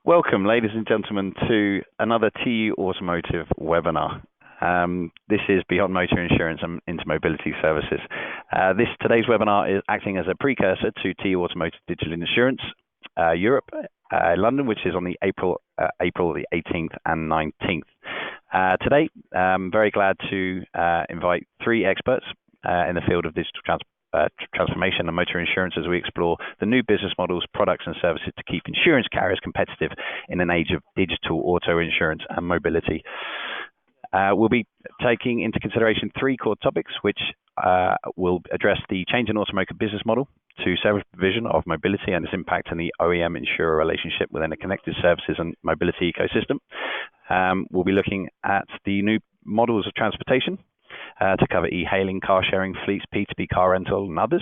Welcome, ladies and gentlemen, to another TU-Automotive webinar. This is Beyond Motor Insurance and Intermobility Services. Today's webinar is acting as a precursor to TU-Automotive Digital Insurance Europe, London, which is on the April the 18th and 19th. Today, I'm very glad to invite three experts in the field of digital transformation and motor insurance as we explore the new business models, products and services to keep insurance carriers competitive in an age of digital auto insurance and mobility. We'll be taking into consideration three core topics, which will address the change in automotive business model to service provision of mobility and its impact on the OEM insurer relationship within a connected services and mobility ecosystem. We'll be looking at the new models of transportation to cover e-hailing, car sharing, fleets, P2P car rental, and others.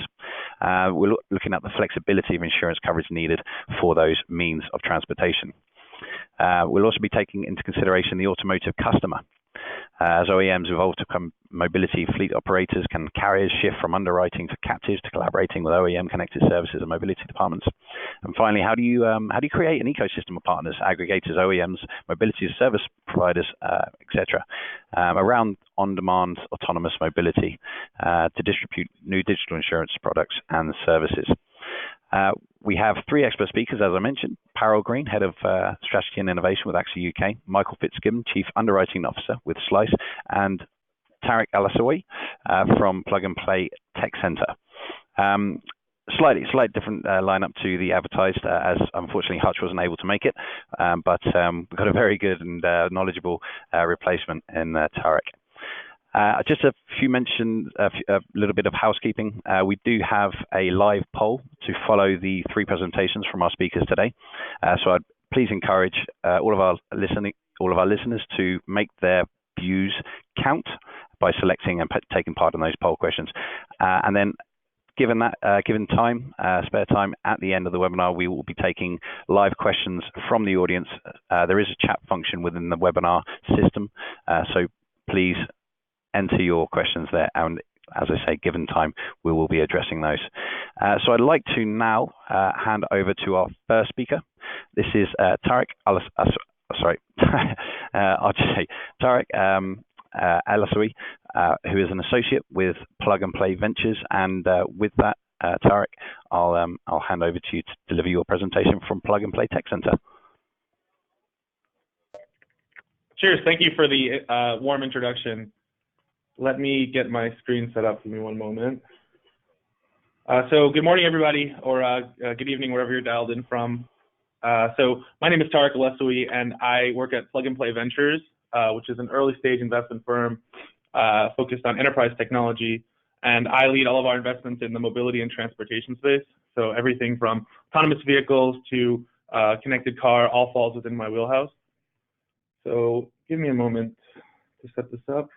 We're looking at the flexibility of insurance coverage needed for those means of transportation. We'll also be taking into consideration the automotive customer. As OEMs evolve to become mobility fleet operators, can carriers shift from underwriting to captives to collaborating with OEM connected services and mobility departments? And finally, how do you create an ecosystem of partners, aggregators, OEMs, mobility service providers, etc., around on-demand autonomous mobility to distribute new digital insurance products and services? We have three expert speakers, as I mentioned: Parul Green, Head of Strategy and Innovation with AXA UK, Michael Fitzgibbon, Chief Underwriting Officer with Slice, and Tarek Al-Asawi from Plug and Play Tech Center. Slightly different lineup to the advertised, as unfortunately Hutch wasn't able to make it, but we've got a very good and knowledgeable replacement in Tarek. Just a few mentions, a little bit of housekeeping. We do have a live poll to follow the three presentations from our speakers today. So I'd please encourage all of our listeners to make their views count by selecting and taking part in those poll questions. And then, given time, spare time at the end of the webinar, we will be taking live questions from the audience. There is a chat function within the webinar system, so please enter your questions there, and as I say, given time, we will be addressing those. So I'd like to now hand over to our first speaker. This is Tarek Al-Asawi, who is an associate with Plug and Play Ventures. And with that, Tarek, I'll hand over to you to deliver your presentation from Plug and Play Tech Center. Cheers. Thank you for the warm introduction. Let me get my screen set up. Give me one moment. So good morning, everybody, or good evening, wherever you're dialed in from. So my name is Tarek Al-Asawi, and I work at Plug and Play Ventures, which is an early stage investment firm focused on enterprise technology. And I lead all of our investments in the mobility and transportation space. So everything from autonomous vehicles to connected car all falls within my wheelhouse. So give me a moment to set this up.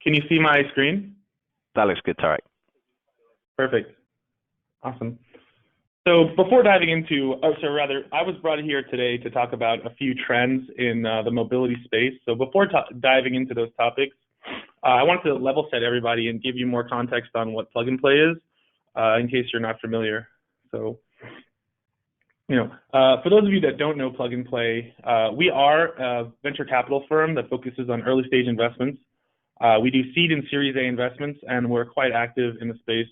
Can you see my screen? That looks good, Tarek. Perfect. Awesome. So before diving into, I was brought here today to talk about a few trends in the mobility space. So before diving into those topics, I wanted to level set everybody and give you more context on what Plug and Play is, in case you're not familiar. So, for those of you that don't know Plug and Play, we are a venture capital firm that focuses on early stage investments. We do seed and Series A investments, and we're quite active in the space.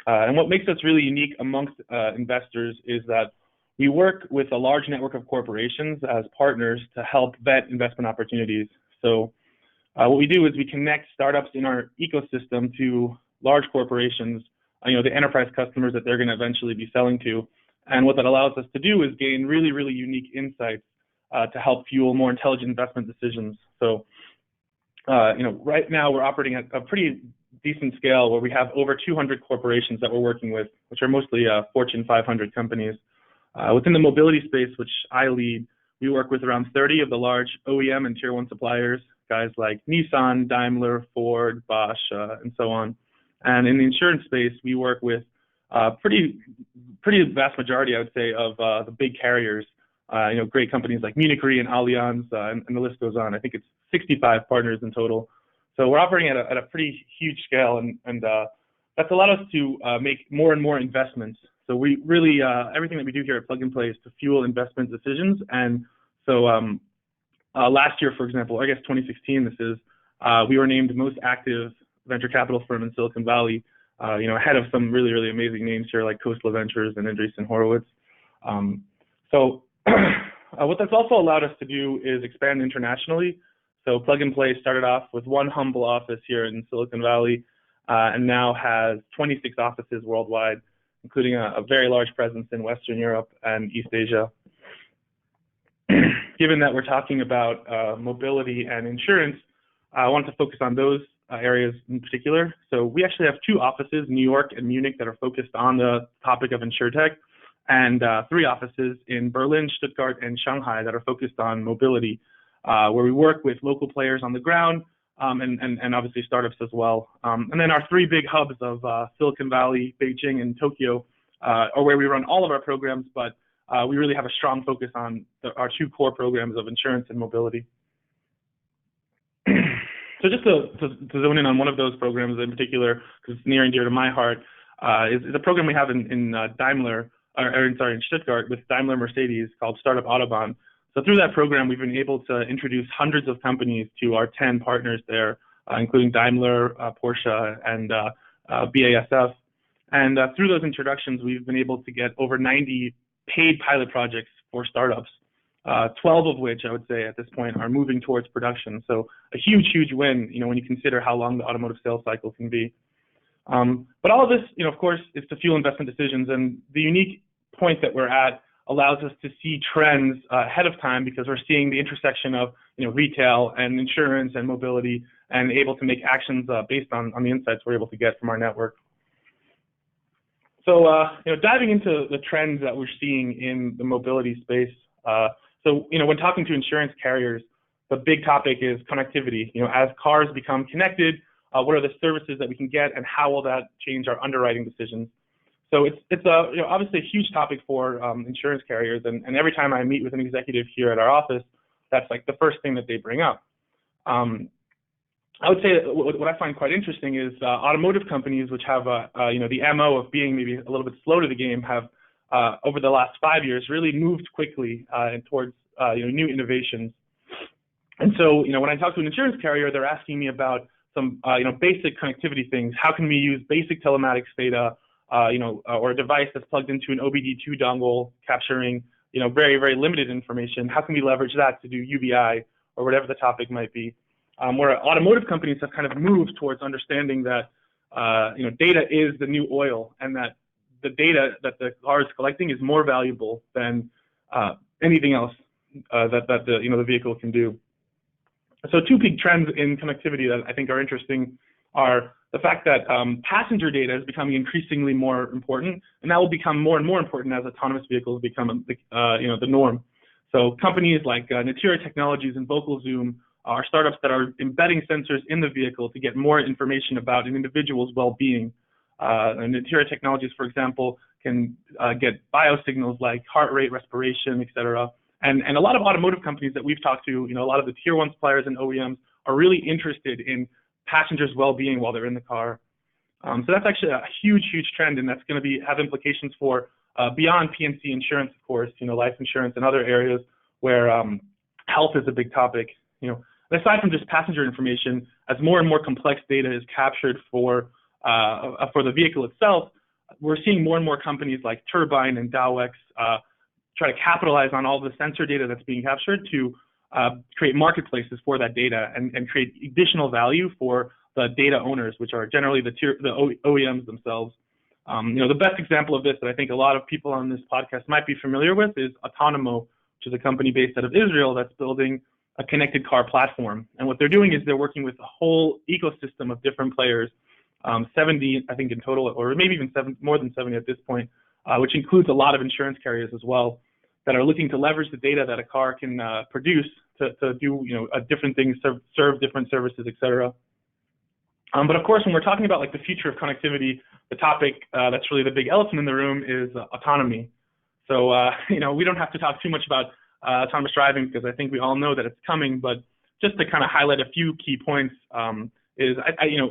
And what makes us really unique amongst investors is that we work with a large network of corporations as partners to help vet investment opportunities. So what we do is we connect startups in our ecosystem to large corporations, the enterprise customers that they're going to eventually be selling to. And what that allows us to do is gain really, really unique insights to help fuel more intelligent investment decisions. So right now we're operating at a pretty decent scale where we have over 200 corporations that we're working with, which are mostly Fortune 500 companies. Within the mobility space, which I lead, we work with around 30 of the large OEM and Tier 1 suppliers, guys like Nissan, Daimler, Ford, Bosch, and so on. And in the insurance space, we work with pretty vast majority, I would say, of the big carriers. Great companies like Munich Re and Allianz, and the list goes on. I think it's 65 partners in total. So we're operating at a pretty huge scale, and that's allowed us to make more and more investments. So we really, everything that we do here at Plug and Play is to fuel investment decisions. And so last year, for example, I guess 2016, this is, we were named most active venture capital firm in Silicon Valley, ahead of some really, really amazing names here like Coastal Ventures and Andreessen Horowitz. What that's also allowed us to do is expand internationally. So Plug and Play started off with one humble office here in Silicon Valley, and now has 26 offices worldwide, including a very large presence in Western Europe and East Asia. Given that we're talking about mobility and insurance, I want to focus on those areas in particular. So we actually have 2 offices, New York and Munich, that are focused on the topic of insurtech, and 3 offices in Berlin, Stuttgart, and Shanghai that are focused on mobility, where we work with local players on the ground, and obviously startups as well. And then our 3 big hubs of Silicon Valley, Beijing, and Tokyo are where we run all of our programs, but we really have a strong focus on our 2 core programs of insurance and mobility. So just to zone in on one of those programs in particular, because it's near and dear to my heart, is a program we have in Stuttgart with Daimler Mercedes called Startup Autobahn. So through that program, we've been able to introduce hundreds of companies to our 10 partners there, including Daimler, Porsche, and BASF. And through those introductions, we've been able to get over 90 paid pilot projects for startups, 12 of which I would say at this point are moving towards production. So a huge, huge win, when you consider how long the automotive sales cycle can be. But all of this, of course, is to fuel investment decisions. And the unique point that we're at allows us to see trends ahead of time, because we're seeing the intersection of retail and insurance and mobility, and able to make actions based on the insights we're able to get from our network. So diving into the trends that we're seeing in the mobility space. When talking to insurance carriers, the big topic is connectivity. As cars become connected, what are the services that we can get, and how will that change our underwriting decisions? So it's obviously a huge topic for insurance carriers, and every time I meet with an executive here at our office, that's like the first thing that they bring up. I would say that what I find quite interesting is automotive companies, which have the MO of being maybe a little bit slow to the game, have over the last 5 years really moved quickly towards new innovations. And so when I talk to an insurance carrier, they're asking me about some basic connectivity things. How can we use basic telematics data, or a device that's plugged into an OBD2 dongle capturing very, very limited information? How can we leverage that to do UBI or whatever the topic might be? Where automotive companies have kind of moved towards understanding that data is the new oil, and that the data that the car is collecting is more valuable than anything else that the vehicle can do. So 2 big trends in connectivity that I think are interesting are the fact that passenger data is becoming increasingly more important, and that will become more and more important as autonomous vehicles become the norm. So companies like Natera Technologies and VocalZoom are startups that are embedding sensors in the vehicle to get more information about an individual's well-being. Natera Technologies, for example, can get biosignals like heart rate, respiration, et cetera. And a lot of automotive companies that we've talked to, a lot of the tier 1 suppliers and OEMs are really interested in passengers' well-being while they're in the car. So that's actually a huge, huge trend, and that's going to have implications for beyond P&C insurance, of course, life insurance and other areas where health is a big topic. Aside from just passenger information, as more and more complex data is captured for the vehicle itself, we're seeing more and more companies like Turbine and Dowx try to capitalize on all the sensor data that's being captured to create marketplaces for that data and create additional value for the data owners, which are generally the OEMs themselves. The best example of this that I think a lot of people on this podcast might be familiar with is Autonomo, which is a company based out of Israel that's building a connected car platform. And what they're doing is they're working with a whole ecosystem of different players, 70, I think in total, or maybe even more than 70 at this point, which includes a lot of insurance carriers as well, that are looking to leverage the data that a car can produce to do different things, serve different services, et cetera. But of course, when we're talking about like the future of connectivity, the topic that's really the big elephant in the room is autonomy. So we don't have to talk too much about autonomous driving, because I think we all know that it's coming. But just to kind of highlight a few key points, is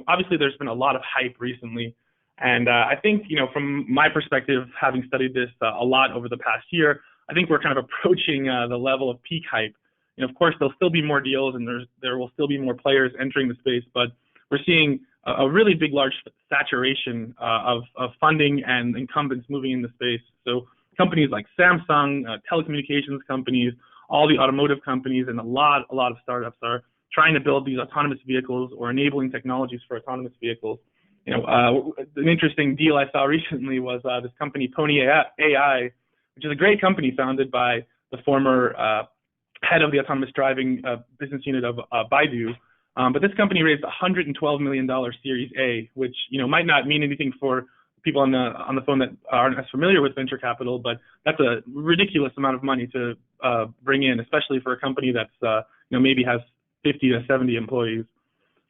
obviously there's been a lot of hype recently, And I think, from my perspective, having studied this a lot over the past year, I think we're kind of approaching the level of peak hype. Of course, there'll still be more deals and there will still be more players entering the space, but we're seeing a really big, large saturation of funding and incumbents moving in the space. So companies like Samsung, telecommunications companies, all the automotive companies, and a lot of startups are trying to build these autonomous vehicles or enabling technologies for autonomous vehicles. An interesting deal I saw recently was this company, Pony AI, which is a great company founded by the former head of the autonomous driving business unit of Baidu. But this company raised $112 million Series A, which might not mean anything for people on the phone that aren't as familiar with venture capital, but that's a ridiculous amount of money to bring in, especially for a company that's maybe has 50 to 70 employees.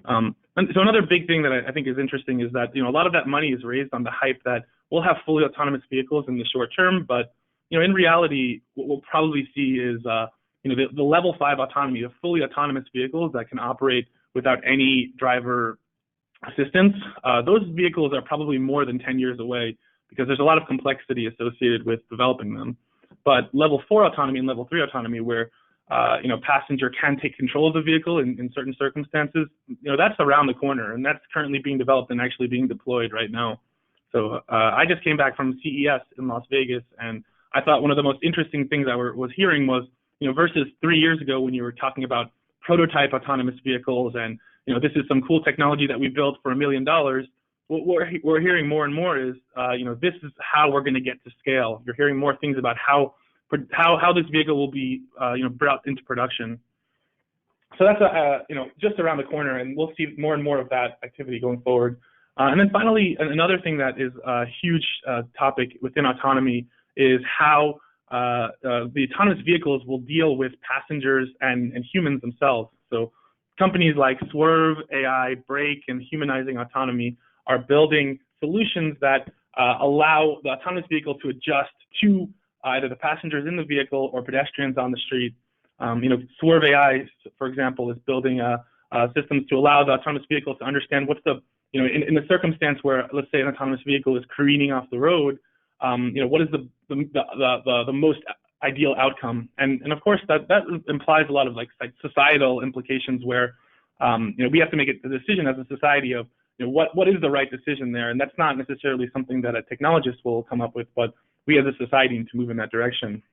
And so another big thing that I think is interesting is that a lot of that money is raised on the hype that we'll have fully autonomous vehicles in the short term, but in reality, what we'll probably see is the level 5 autonomy, the fully autonomous vehicles that can operate without any driver assistance. Those vehicles are probably more than 10 years away because there's a lot of complexity associated with developing them. But level 4 autonomy and level 3 autonomy, where passenger can take control of the vehicle in certain circumstances, that's around the corner, and that's currently being developed and actually being deployed right now. So I just came back from CES in Las Vegas, and I thought one of the most interesting things I was hearing was, versus 3 years ago when you were talking about prototype autonomous vehicles and, this is some cool technology that we built for $1 million. What we're hearing more and more is, this is how we're going to get to scale. You're hearing more things about how this vehicle will be, brought into production. So that's, just around the corner, and we'll see more and more of that activity going forward. And then finally, another thing that is a huge topic within autonomy is how the autonomous vehicles will deal with passengers and humans themselves. So companies like Swerve AI, Brake, and Humanizing Autonomy are building solutions that allow the autonomous vehicle to adjust to either the passengers in the vehicle or pedestrians on the street. Swerve AI, for example, is building systems to allow the autonomous vehicle to understand what's the, in the circumstance where, let's say, an autonomous vehicle is careening off the road, what is the most ideal outcome? And of course, that implies a lot of like societal implications where, we have to make a decision as a society of, what is the right decision there? And that's not necessarily something that a technologist will come up with, but we as a society need to move in that direction.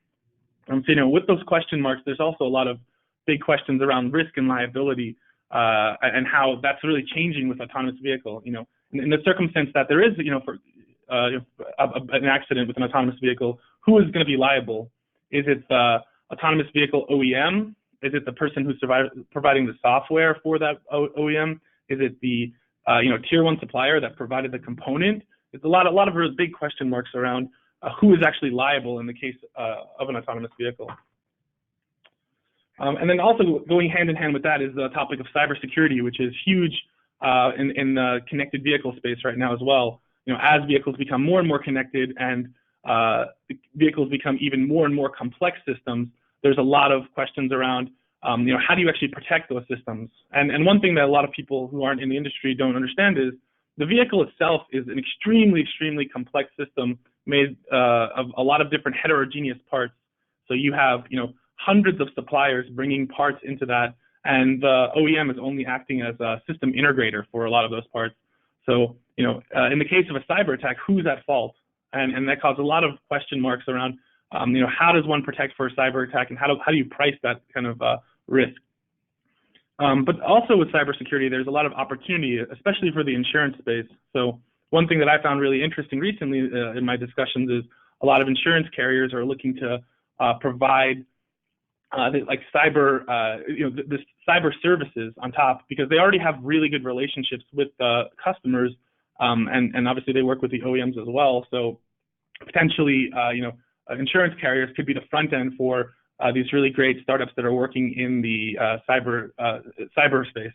So, with those question marks, there's also a lot of big questions around risk and liability, and how that's really changing with autonomous vehicle. In the circumstance that there is, an accident with an autonomous vehicle, who is going to be liable? Is it the autonomous vehicle OEM? Is it the person who's providing the software for that OEM? Is it the tier 1 supplier that provided the component? There's a lot of really big question marks around who is actually liable in the case of an autonomous vehicle. And then also going hand in hand with that is the topic of cybersecurity, which is huge in the connected vehicle space right now as well. As vehicles become more and more connected and vehicles become even more and more complex systems, there's a lot of questions around, how do you actually protect those systems? And one thing that a lot of people who aren't in the industry don't understand is the vehicle itself is an extremely, extremely complex system made of a lot of different heterogeneous parts. So you have, hundreds of suppliers bringing parts into that, and the OEM is only acting as a system integrator for a lot of those parts. So, in the case of a cyber attack, who's at fault? And that caused a lot of question marks around, how does one protect for a cyber attack, and how do you price that kind of risk? But also with cybersecurity, there's a lot of opportunity, especially for the insurance space. So one thing that I found really interesting recently in my discussions is a lot of insurance carriers are looking to provide like cyber, this cyber services on top, because they already have really good relationships with customers, and obviously they work with the OEMs as well. So potentially, insurance carriers could be the front end for these really great startups that are working in the cyberspace.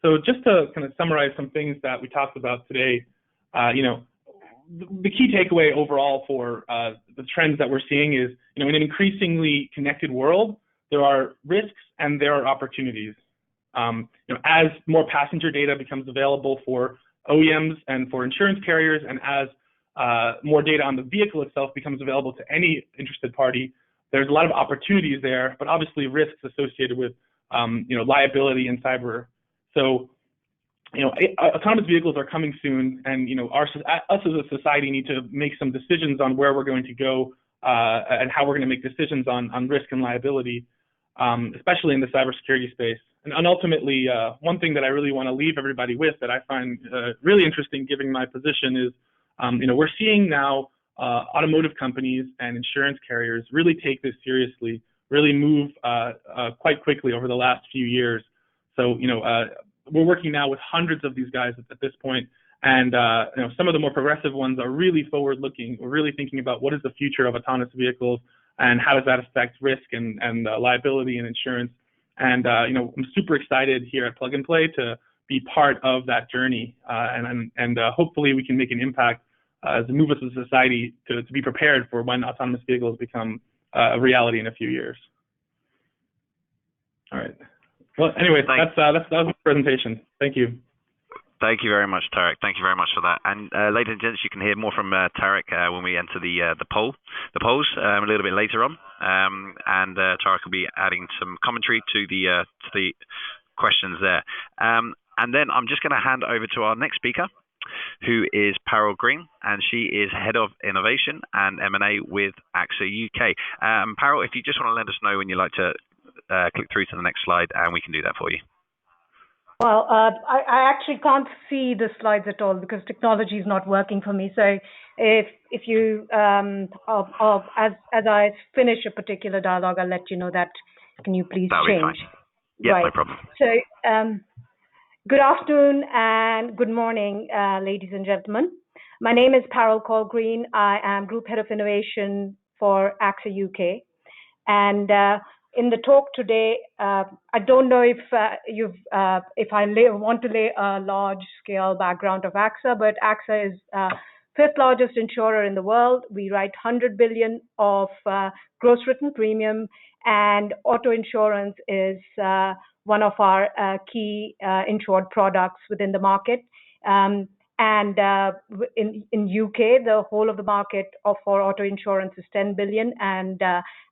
So just to kind of summarize some things that we talked about today, the key takeaway overall for the trends that we're seeing is, in an increasingly connected world, there are risks and there are opportunities. As more passenger data becomes available for OEMs and for insurance carriers. And as more data on the vehicle itself becomes available to any interested party, there's a lot of opportunities there, but obviously risks associated with liability and cyber. So autonomous vehicles are coming soon, and us as a society need to make some decisions on where we're going to go and how we're going to make decisions on risk and liability, especially in the cybersecurity space. And ultimately, one thing that I really want to leave everybody with that I find really interesting, given my position, is we're seeing now automotive companies and insurance carriers really take this seriously, really move quite quickly over the last few years. So we're working now with hundreds of these guys at this point, and some of the more progressive ones are really forward-looking. We're really thinking about what is the future of autonomous vehicles and how does that affect risk and liability and insurance. And I'm super excited here at Plug and Play to be part of that journey, and hopefully we can make an impact as a move as a society to be prepared for when autonomous vehicles become a reality in a few years. All right. Well, anyway, that was my presentation. Thank you. Thank you very much, Tarek. Thank you very much for that. And ladies and gents, you can hear more from Tarek when we enter the polls a little bit later on. And Tarek will be adding some commentary to the questions there. And then I'm just going to hand over to our next speaker, who is Parul Green, and she is Head of Innovation and M&A with AXA UK. Parul, if you just want to let us know when you'd like to click through to the next slide, and we can do that for you. Well, I actually can't see the slides at all because technology is not working for me. So if you, as I finish a particular dialogue, I'll let you know that. Can you please That'll change? Be fine. Yeah, right. No problem. So good afternoon and good morning, ladies and gentlemen. My name is Parul Green. I am Group Head of Innovation for AXA UK. And in the talk today, I don't know if want to lay a large-scale background of AXA, but AXA is fifth largest insurer in the world. We write 100 billion of gross written premium, and auto insurance is one of our key insured products within the market. And in UK, the whole of the market for auto insurance is 10 billion, and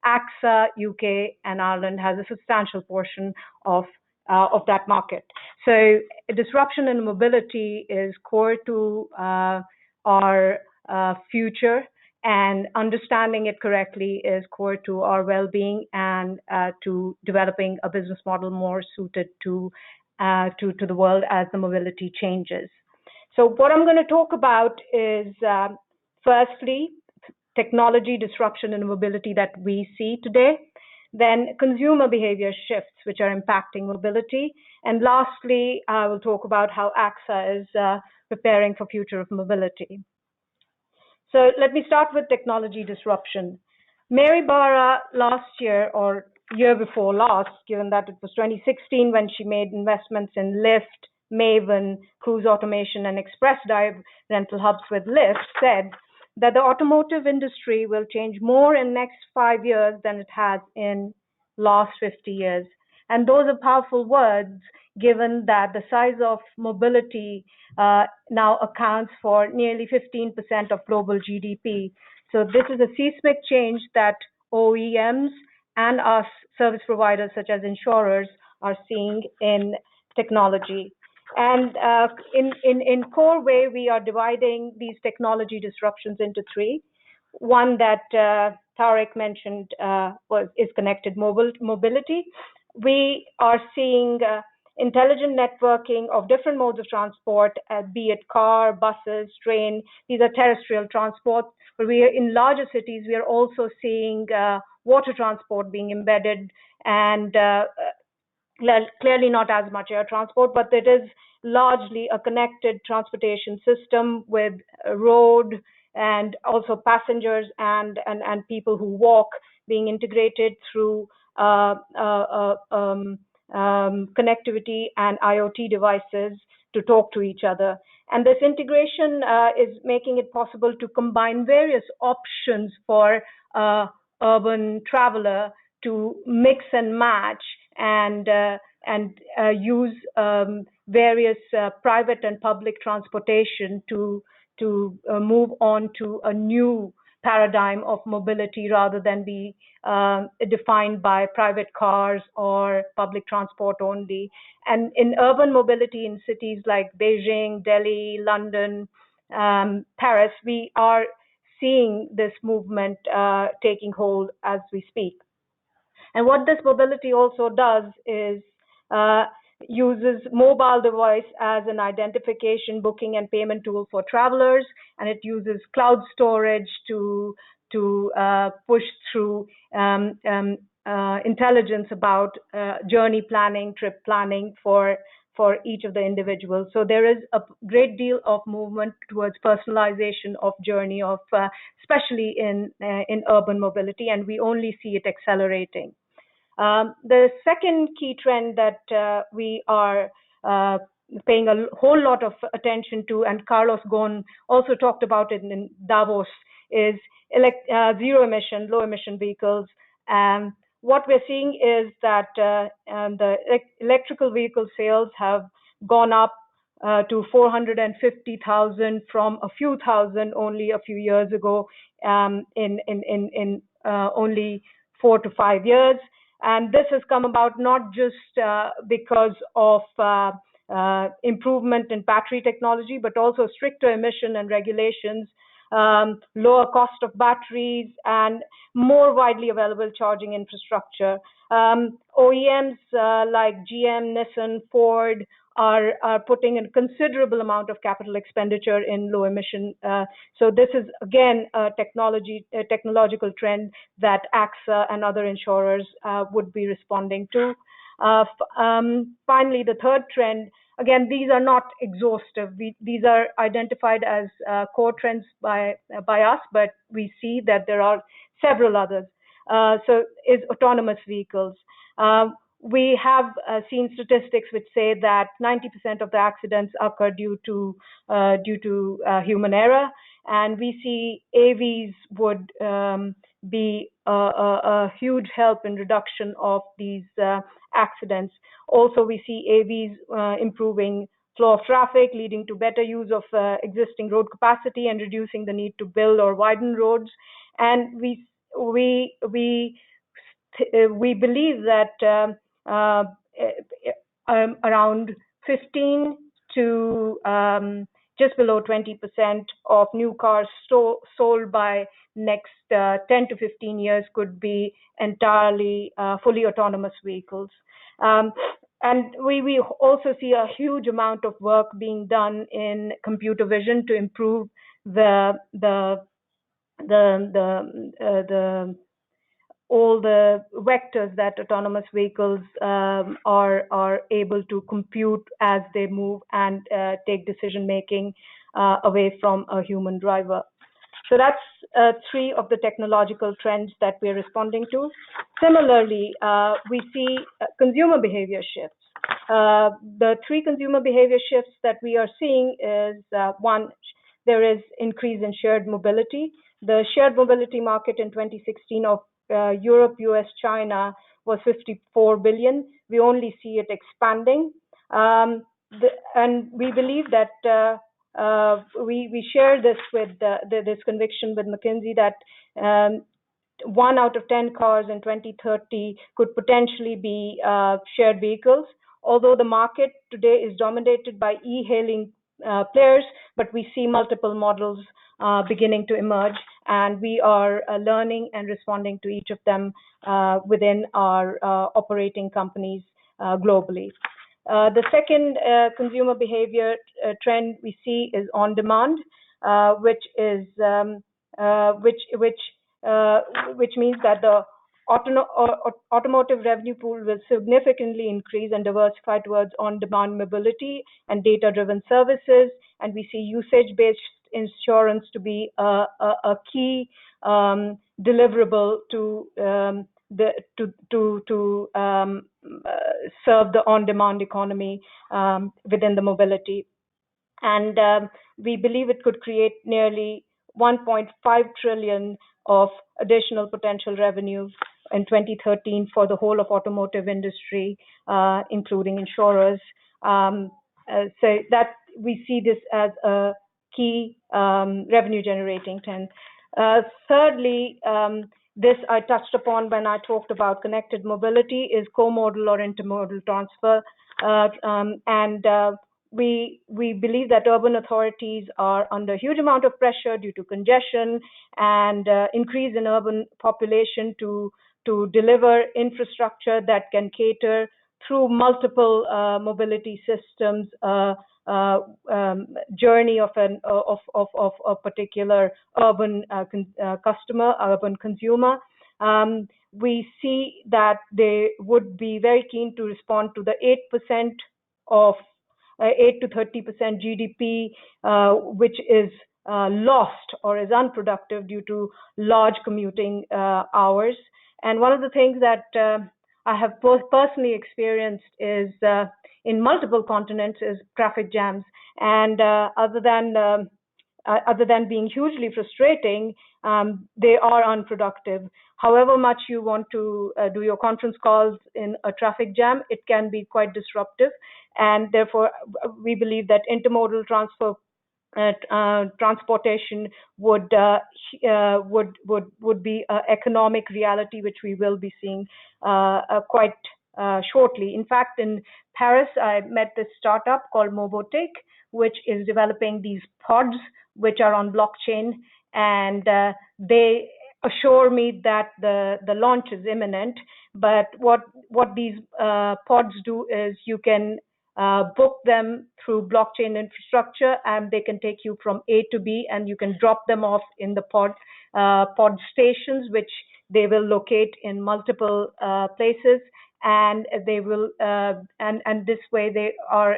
AXA UK and Ireland has a substantial portion of that market. So disruption in mobility is core to our future, and understanding it correctly is core to our well-being and to developing a business model more suited to the world as the mobility changes. So what I'm going to talk about is, firstly, technology disruption in mobility that we see today, then consumer behavior shifts which are impacting mobility, and lastly, I will talk about how AXA is preparing for future of mobility. So let me start with technology disruption. Mary Barra last year, or year before last, given that it was 2016 when she made investments in Lyft, Maven, Cruise Automation, and Express Drive rental hubs with Lyft, said that the automotive industry will change more in next 5 years than it has in last 50 years. And those are powerful words, given that the size of mobility now accounts for nearly 15% of global GDP. So this is a seismic change that OEMs and us service providers such as insurers are seeing in technology. And in core way, we are dividing these technology disruptions into three. One that Tarek mentioned is connected mobility. We are seeing intelligent networking of different modes of transport, be it car, buses, train. These are terrestrial transport. But we are in larger cities. We are also seeing water transport being embedded, and clearly not as much air transport, but it is largely a connected transportation system with road and also passengers and people who walk being integrated through connectivity and IoT devices to talk to each other. And this integration is making it possible to combine various options for urban traveler to mix and match and use various private and public transportation to move on to a new paradigm of mobility rather than be defined by private cars or public transport only. And in urban mobility in cities like Beijing, Delhi, London, Paris, we are seeing this movement taking hold as we speak. And what this mobility also does is uh, uses mobile device as an identification, booking, and payment tool for travelers, and it uses cloud storage to push through intelligence about journey planning, trip planning for each of the individuals. So there is a great deal of movement towards personalization of journey of especially in urban mobility, and we only see it accelerating. The second key trend that we are paying a whole lot of attention to, and Carlos Ghosn also talked about it in Davos, is zero emission, low emission vehicles. What we're seeing is that the electrical vehicle sales have gone up to 450,000 from a few thousand only a few years ago, in only 4 to 5 years. And this has come about not just because of improvement in battery technology, but also stricter emission and regulations, lower cost of batteries, and more widely available charging infrastructure. OEMs like GM, Nissan, Ford are putting in considerable amount of capital expenditure in low emission. So this is again a technological trend that AXA and other insurers would be responding to. Finally, the third trend, again, these are not exhaustive. These are identified as core trends by us, but we see that there are several others. So is autonomous vehicles. We have seen statistics which say that 90% of the accidents occur due to human error, and we see AVs would be a huge help in reduction of these accidents. Also, we see AVs improving flow of traffic, leading to better use of existing road capacity and reducing the need to build or widen roads. And we believe that around 15 to just below 20% of new cars sold by next 10 to 15 years could be entirely fully autonomous vehicles. And we also see a huge amount of work being done in computer vision to improve all the vectors that autonomous vehicles are able to compute as they move and take decision making away from a human driver. So that's three of the technological trends that we're responding to. Similarly, we see consumer behavior shifts. The three consumer behavior shifts that we are seeing is one, there is increase in shared mobility. The shared mobility market in 2016 of Europe, US, China was 54 billion. We only see it expanding. And we believe that we share this with this conviction with McKinsey that 1 out of 10 cars in 2030 could potentially be shared vehicles. Although the market today is dominated by e-hailing players, but we see multiple models beginning to emerge, and we are learning and responding to each of them within our operating companies globally. The second consumer behavior trend we see is on demand, which means that the automotive revenue pool will significantly increase and diversify towards on-demand mobility and data-driven services. And we see usage-based insurance to be a key deliverable to serve the on-demand economy within the mobility. And we believe it could create nearly 1.5 trillion of additional potential revenue in 2013 for the whole of automotive industry, including insurers. so that we see this as a key revenue generating trend. Thirdly, this I touched upon when I talked about connected mobility, is co-modal or intermodal transfer. We believe that urban authorities are under huge amount of pressure due to congestion and increase in urban population to deliver infrastructure that can cater through multiple mobility systems journey of a particular urban customer, urban consumer. We see that they would be very keen to respond to the 8% of 8 to 30% GDP, which is lost or is unproductive due to large commuting hours. And one of the things that I have personally experienced is in multiple continents is traffic jams. And other than being hugely frustrating, they are unproductive. However much you want to do your conference calls in a traffic jam, it can be quite disruptive. And therefore, we believe that intermodal transportation would be an economic reality, which we will be seeing quite shortly. In fact, in Paris, I met this startup called Mobotic, which is developing these pods which are on blockchain, and they assure me that the launch is imminent. But what these pods do is you can book them through blockchain infrastructure, and they can take you from A to B, and you can drop them off in the pod stations, which they will locate in multiple places, and they will and this way they are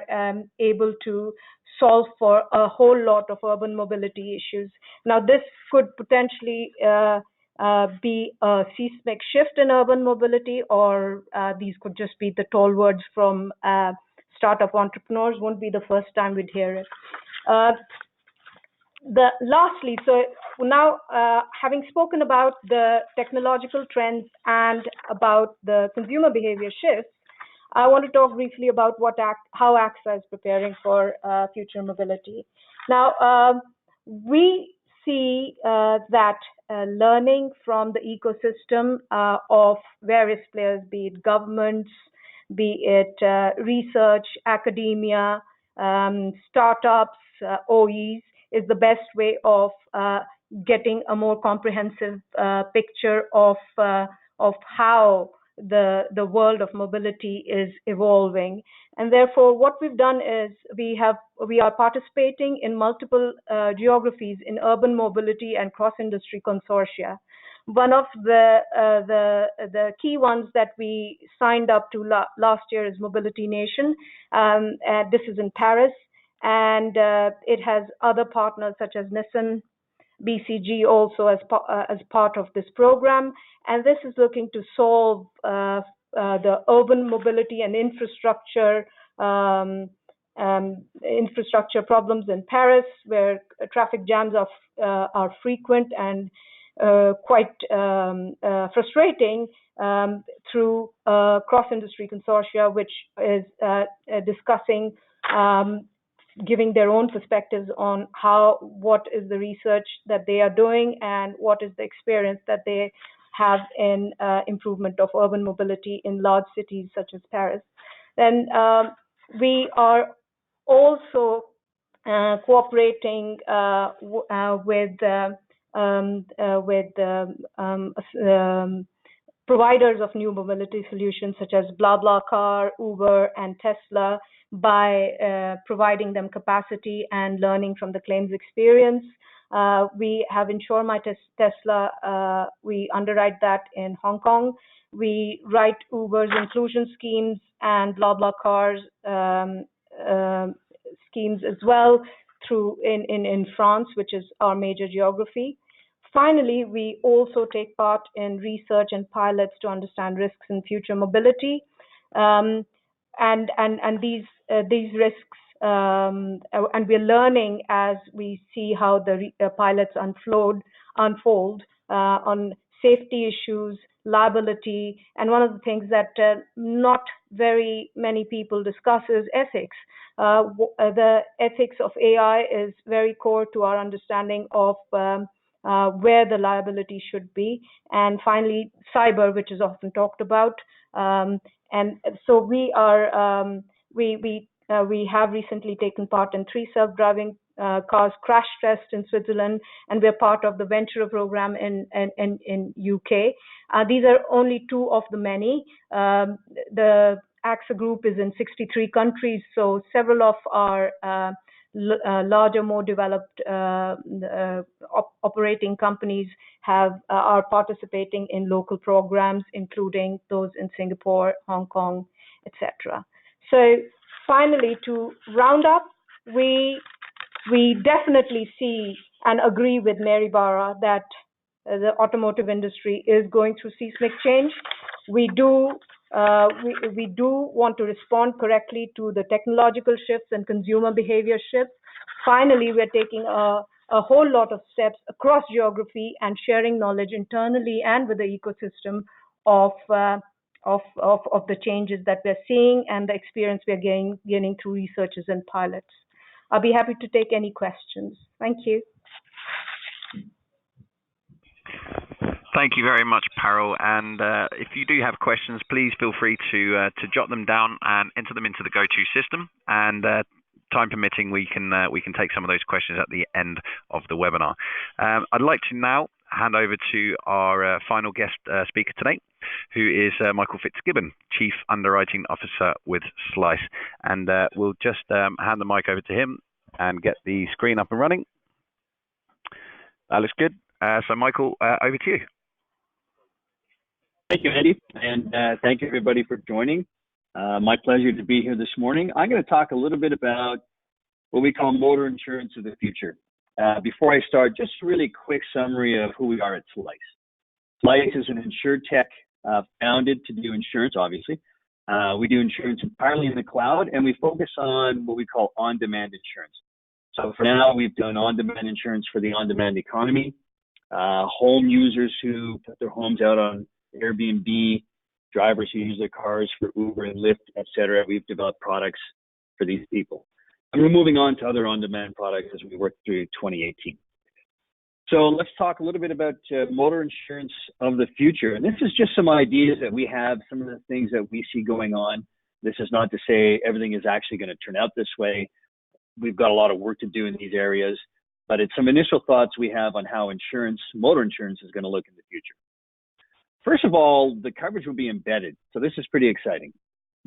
able to solve for a whole lot of urban mobility issues. Now, this could potentially be a seismic shift in urban mobility, or these could just be the tall words from startup entrepreneurs. Won't be the first time we'd hear it. Lastly, so now having spoken about the technological trends and about the consumer behavior shifts, I want to talk briefly about how AXA is preparing for future mobility. Now, we see that learning from the ecosystem of various players, be it governments, be it research, academia, startups, OEs, is the best way of getting a more comprehensive picture of how the world of mobility is evolving. And therefore, what we've done is we are participating in multiple geographies in urban mobility and cross-industry consortia. One of the key ones that we signed up to last year is Mobility Nation. This is in Paris, and it has other partners such as Nissan, BCG also as part of this program. And this is looking to solve the urban mobility and infrastructure problems in Paris, where traffic jams are frequent and quite frustrating, through cross-industry consortia, which is discussing, giving their own perspectives on what is the research that they are doing and what is the experience that they have in improvement of urban mobility in large cities such as Paris. Then we are also cooperating with providers of new mobility solutions such as BlaBlaCar, Uber, and Tesla by providing them capacity and learning from the claims experience. We have Insure My Tesla. We underwrite that in Hong Kong. We write Uber's inclusion schemes and BlaBlaCar's schemes as well in France, which is our major geography. Finally, we also take part in research and pilots to understand risks in future mobility, and these risks, and we're learning as we see how the pilots unfold on safety issues, liability, and one of the things that not very many people discuss is ethics. The ethics of AI is very core to our understanding of where the liability should be. And finally, cyber, which is often talked about. And so we have recently taken part in 3 self-driving cars crash test in Switzerland, and we're part of the Venture program in UK. These are only 2 of the many. The AXA Group is in 63 countries, so several of our larger, more developed operating companies are participating in local programs, including those in Singapore, Hong Kong, etc. So finally, to round up, we definitely see and agree with Mary Barra that the automotive industry is going through seismic change. We do want to respond correctly to the technological shifts and consumer behavior shifts. Finally, we're taking a whole lot of steps across geography and sharing knowledge internally and with the ecosystem of the changes that we're seeing and the experience we're gaining through researches and pilots. I'll be happy to take any questions. Thank you. Thank you very much, Parul. And if you do have questions, please feel free to jot them down and enter them into the GoTo system. And time permitting, we can take some of those questions at the end of the webinar. I'd like to now hand over to our final guest speaker today, who is Michael Fitzgibbon, Chief Underwriting Officer with Slice. And we'll just hand the mic over to him and get the screen up and running. That looks good. So Michael, over to you. Thank you, Andy, and thank you everybody for joining. My pleasure to be here this morning. I'm going to talk a little bit about what we call motor insurance of the future. Before I start, just a really quick summary of who we are at Slice. Slice is an insurtech founded to do insurance, obviously. We do insurance entirely in the cloud, and we focus on what we call on-demand insurance. So for now, we've done on-demand insurance for the on-demand economy, home users who put their homes out on Airbnb, drivers who use their cars for Uber and Lyft, etc. We've developed products for these people. And we're moving on to other on-demand products as we work through 2018. So let's talk a little bit about motor insurance of the future. And this is just some ideas that we have, some of the things that we see going on. This is not to say everything is actually going to turn out this way. We've got a lot of work to do in these areas, but it's some initial thoughts we have on how motor insurance is going to look in the future. First of all, the coverage will be embedded. So this is pretty exciting.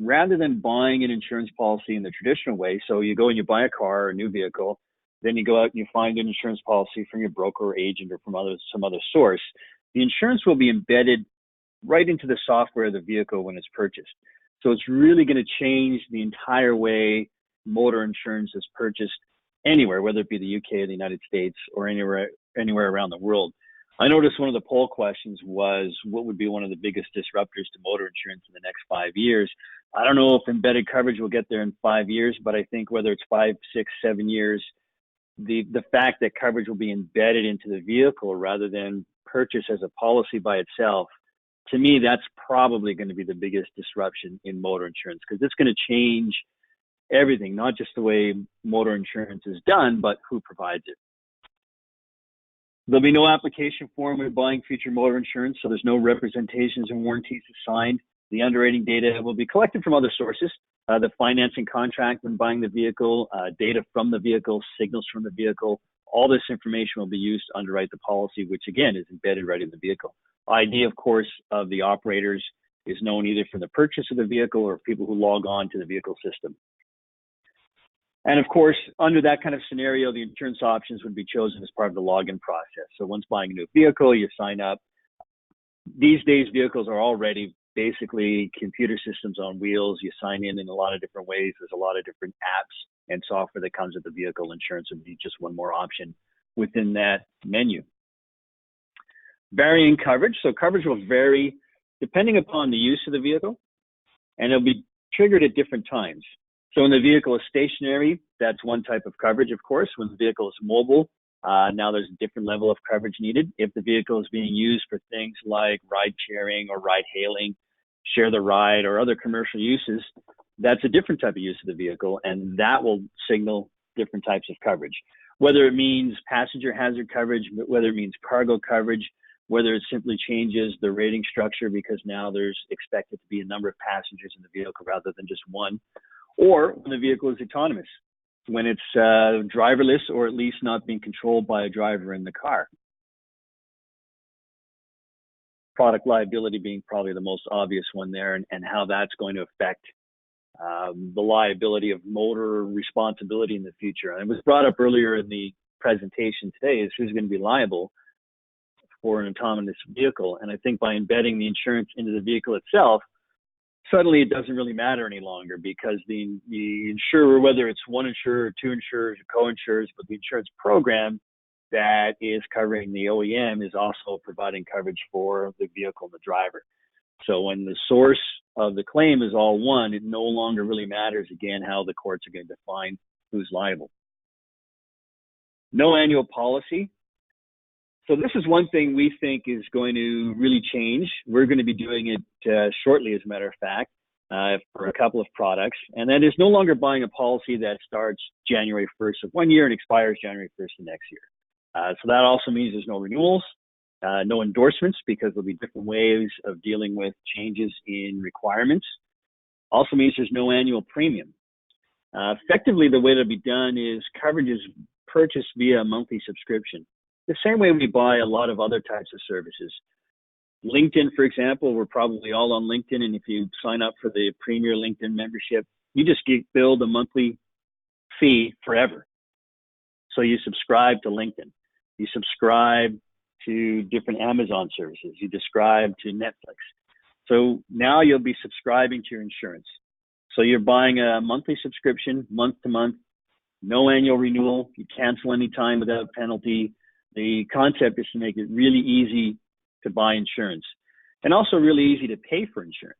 Rather than buying an insurance policy in the traditional way, so you go and you buy a car or a new vehicle, then you go out and you find an insurance policy from your broker or agent or from some other source, the insurance will be embedded right into the software of the vehicle when it's purchased. So it's really going to change the entire way motor insurance is purchased anywhere, whether it be the UK or the United States or anywhere around the world. I noticed one of the poll questions was, what would be one of the biggest disruptors to motor insurance in the next 5 years? I don't know if embedded coverage will get there in 5 years, but I think whether it's 5, 6, 7 years, the fact that coverage will be embedded into the vehicle rather than purchased as a policy by itself, to me, that's probably going to be the biggest disruption in motor insurance, because it's going to change everything, not just the way motor insurance is done, but who provides it. There'll be no application form when buying future motor insurance, so there's no representations and warranties assigned. The underwriting data will be collected from other sources, the financing contract when buying the vehicle, data from the vehicle, signals from the vehicle. All this information will be used to underwrite the policy, which again is embedded right in the vehicle. ID, of course, of the operators is known either from the purchase of the vehicle or people who log on to the vehicle system. And of course, under that kind of scenario, the insurance options would be chosen as part of the login process. So once buying a new vehicle, you sign up. These days, vehicles are already basically computer systems on wheels. You sign in a lot of different ways. There's a lot of different apps and software that comes with the vehicle. Insurance would be just one more option within that menu. Varying coverage. So coverage will vary depending upon the use of the vehicle, and it'll be triggered at different times. So when the vehicle is stationary, that's one type of coverage, of course. When the vehicle is mobile, Now there's a different level of coverage needed. If the vehicle is being used for things like ride sharing or ride hailing, share the ride, or other commercial uses, that's a different type of use of the vehicle, and that will signal different types of coverage. Whether it means passenger hazard coverage, whether it means cargo coverage, whether it simply changes the rating structure because now there's expected to be a number of passengers in the vehicle rather than just one, or when the vehicle is autonomous, when it's driverless or at least not being controlled by a driver in the car. Product liability being probably the most obvious one there, and how that's going to affect the liability of motor responsibility in the future. And it was brought up earlier in the presentation today, is who's going to be liable for an autonomous vehicle. And I think by embedding the insurance into the vehicle itself, suddenly it doesn't really matter any longer, because the insurer, whether it's one insurer, two insurers, or co-insurers, but the insurance program that is covering the OEM is also providing coverage for the vehicle and the driver. So when the source of the claim is all one, it no longer really matters, again, how the courts are going to define who's liable. No annual policy. So this is one thing we think is going to really change. We're going to be doing it shortly, as a matter of fact, for a couple of products. And that is no longer buying a policy that starts January 1st of one year and expires January 1st of next year. So that also means there's no renewals, no endorsements, because there'll be different ways of dealing with changes in requirements. Also means there's no annual premium. Effectively, the way it'll be done is coverage is purchased via a monthly subscription, the same way we buy a lot of other types of services. LinkedIn, for example, we're probably all on LinkedIn, and if you sign up for the Premier LinkedIn membership, you just get billed a monthly fee forever. So you subscribe to LinkedIn, you subscribe to different Amazon services, you subscribe to Netflix. So now you'll be subscribing to your insurance. So you're buying a monthly subscription, month to month, no annual renewal, you cancel anytime without penalty. The concept is to make it really easy to buy insurance, and also really easy to pay for insurance.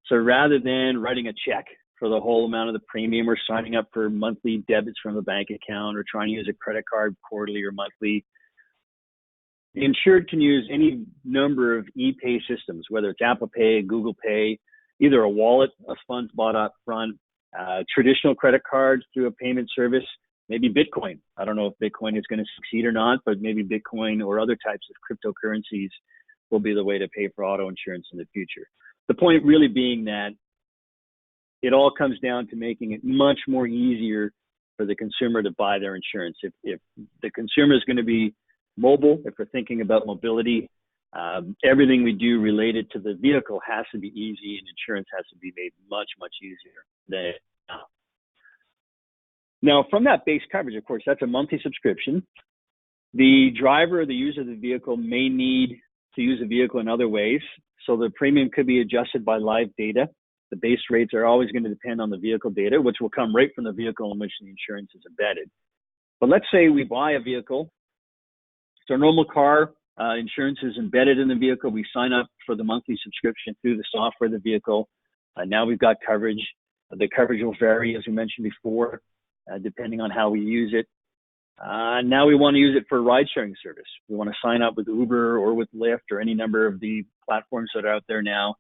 So rather than writing a check for the whole amount of the premium, or signing up for monthly debits from a bank account, or trying to use a credit card quarterly or monthly, the insured can use any number of e-pay systems, whether it's Apple Pay, Google Pay, either a wallet of funds bought up front, traditional credit cards through a payment service, maybe Bitcoin. I don't know if Bitcoin is going to succeed or not, but maybe Bitcoin or other types of cryptocurrencies will be the way to pay for auto insurance in the future. The point really being that it all comes down to making it much more easier for the consumer to buy their insurance. If the consumer is going to be mobile, if we're thinking about mobility, everything we do related to the vehicle has to be easy, and insurance has to be made much, much easier than now. Now, from that base coverage, of course, that's a monthly subscription. The driver or the user of the vehicle may need to use the vehicle in other ways, so the premium could be adjusted by live data. The base rates are always going to depend on the vehicle data, which will come right from the vehicle in which the insurance is embedded. But let's say we buy a vehicle. It's our normal car. Insurance is embedded in the vehicle. We sign up for the monthly subscription through the software of the vehicle. Now we've got coverage. The coverage will vary, as we mentioned before, depending on how we use it. Now we want to use it for a ride-sharing service. We want to sign up with Uber or with Lyft or any number of the platforms that are out there now.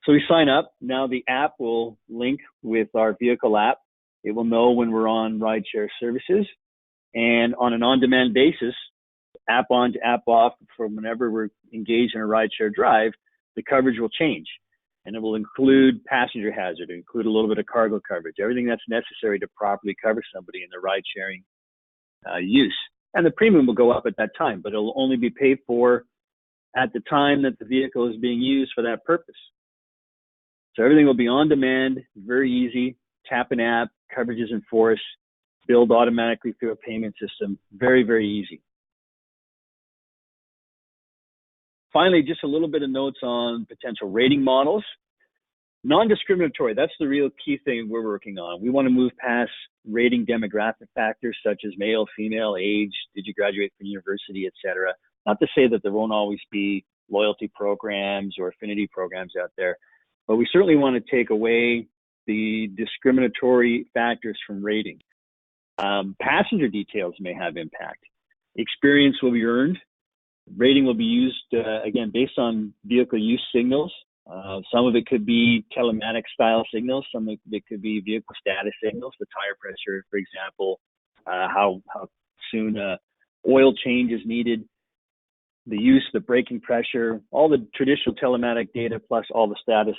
So we sign up. Now the app will link with our vehicle app. It will know when we're on ride-share services. And on an on-demand basis, app on to app off, from whenever we're engaged in a ride-share drive, the coverage will change. And it will include passenger hazard, include a little bit of cargo coverage, everything that's necessary to properly cover somebody in the ride-sharing use. And the premium will go up at that time, but it'll only be paid for at the time that the vehicle is being used for that purpose. So everything will be on demand, very easy, tap an app, coverage is enforced, billed automatically through a payment system, very, very easy. Finally, just a little bit of notes on potential rating models. Non-discriminatory, that's the real key thing we're working on. We want to move past rating demographic factors such as male, female, age, did you graduate from university, etc. Not to say that there won't always be loyalty programs or affinity programs out there, but we certainly want to take away the discriminatory factors from rating. Passenger details may have impact. Experience will be earned. Rating will be used, again, based on vehicle use signals. Some of it could be telematic style signals. Some of it could be vehicle status signals, the tire pressure, for example, how soon oil change is needed, the use, the braking pressure, all the traditional telematic data, plus all the status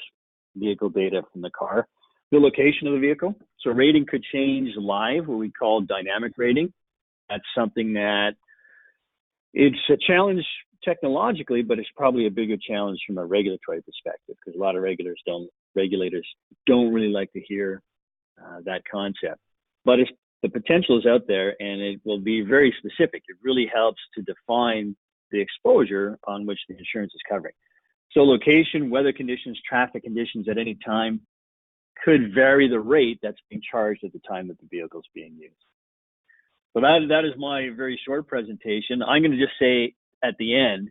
vehicle data from the car, the location of the vehicle. So rating could change live, what we call dynamic rating. That's something that it's a challenge technologically, but it's probably a bigger challenge from a regulatory perspective, because a lot of regulators don't really like to hear that concept. But the potential is out there, and it will be very specific. It really helps to define the exposure on which the insurance is covering. So location, weather conditions, traffic conditions at any time could vary the rate that's being charged at the time that the vehicle is being used. So that is my very short presentation. I'm going to just say at the end,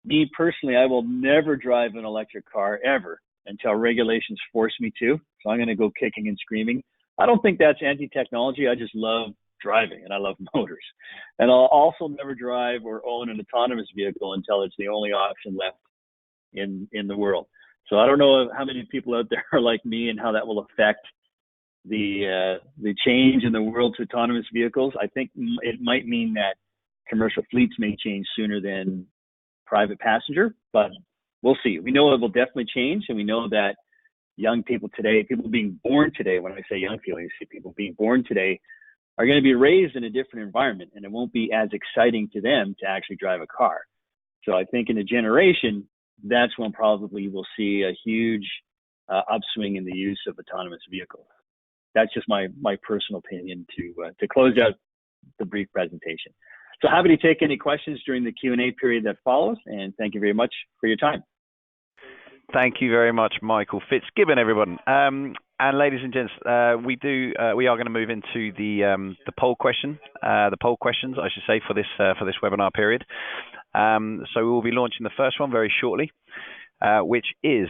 me personally, I will never drive an electric car ever until regulations force me to. So I'm going to go kicking and screaming. I don't think that's anti-technology. I just love driving and I love motors. And I'll also never drive or own an autonomous vehicle until it's the only option left in the world. So I don't know how many people out there are like me and how that will affect the change in the world to autonomous vehicles. I think it might mean that commercial fleets may change sooner than private passenger, but we'll see. We know it will definitely change, and we know that young people today, people being born today, when I say young people, you see people being born today, are going to be raised in a different environment, and it won't be as exciting to them to actually drive a car. So I think in a generation, that's when probably we'll see a huge upswing in the use of autonomous vehicles. That's just my personal opinion to close out the brief presentation. So happy to take any questions during the Q&A period that follows, and thank you very much for your time. Thank you very much, Michael Fitzgibbon, everyone. And ladies and gents, we are going to move into the poll questions, I should say, for this webinar period. So we will be launching the first one very shortly, which is: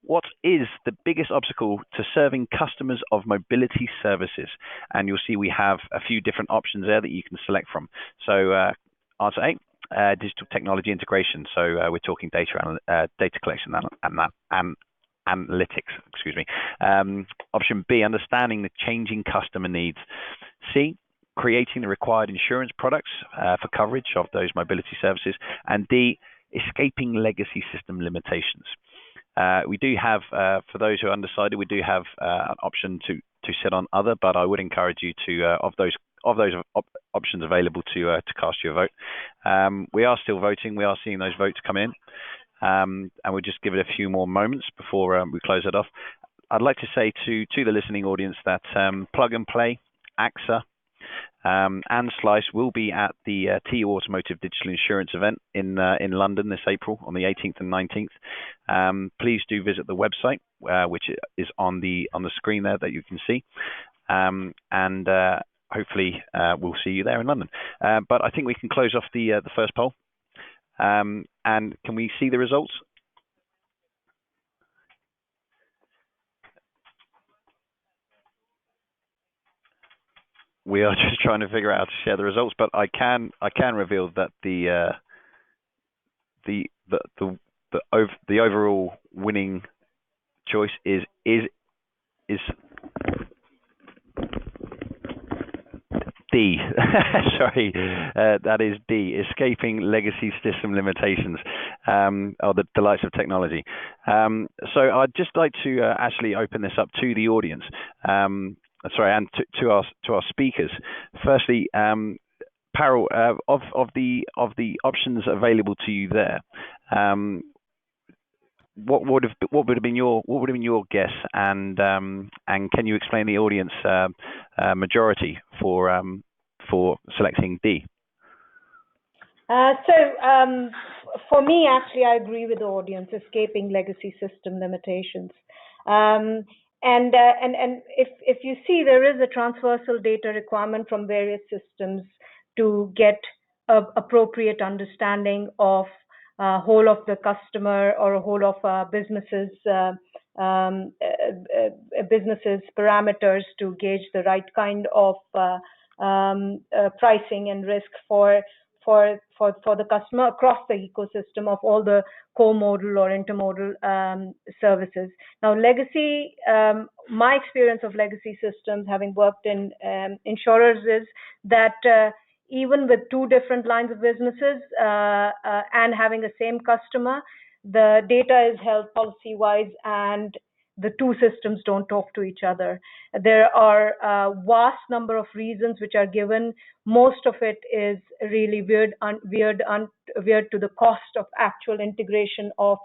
what is the biggest obstacle to serving customers of mobility services? And you'll see we have a few different options there that you can select from. So answer A, digital technology integration. So we're talking data collection and analytics, excuse me. Option B, understanding the changing customer needs. C, creating the required insurance products for coverage of those mobility services. And D, escaping legacy system limitations. We do have, for those who are undecided, we do have an option to sit on other, but I would encourage you to, of those options available, to cast your vote. We are still voting. We are seeing those votes come in, and we'll just give it a few more moments before we close it off. I'd like to say to the listening audience that Plug and Play, AXA, and Slice will be at the TU-Automotive Digital Insurance event in London this April on the 18th and 19th. Please do visit the website, which is on the screen there that you can see, and hopefully we'll see you there in London. But I think we can close off the first poll. And can we see the results? We are just trying to figure out how to share the results, but I can reveal that the overall winning choice is D. Sorry, that is D. Escaping legacy system limitations, or the delights of technology. So I'd just like to actually open this up to the audience. Sorry, and to our speakers. Firstly, Parul, of the options available to you there, what would have been your guess, and can you explain the audience majority for selecting D? For me, actually, I agree with the audience, escaping legacy system limitations. And if you see, there is a transversal data requirement from various systems to get appropriate understanding of whole of the customer or a whole of businesses parameters to gauge the right kind of pricing and risk for the customer across the ecosystem of all the co-modal or intermodal services. Now, legacy, my experience of legacy systems, having worked in insurers, is that even with two different lines of businesses and having the same customer, the data is held policy-wise and the two systems don't talk to each other. There are a vast number of reasons which are given. Most of it is really weird to the cost of actual integration of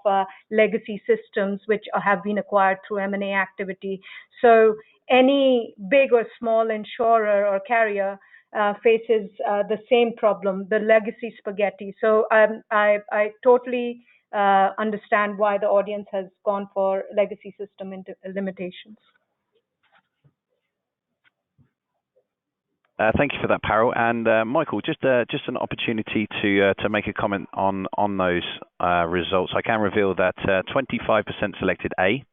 legacy systems which have been acquired through M&A activity. So any big or small insurer or carrier faces the same problem, the legacy spaghetti. So I totally understand why the audience has gone for legacy system limitations. Thank you for that, Parul. And Michael, just an opportunity to make a comment on those results. I can reveal that 25% selected A,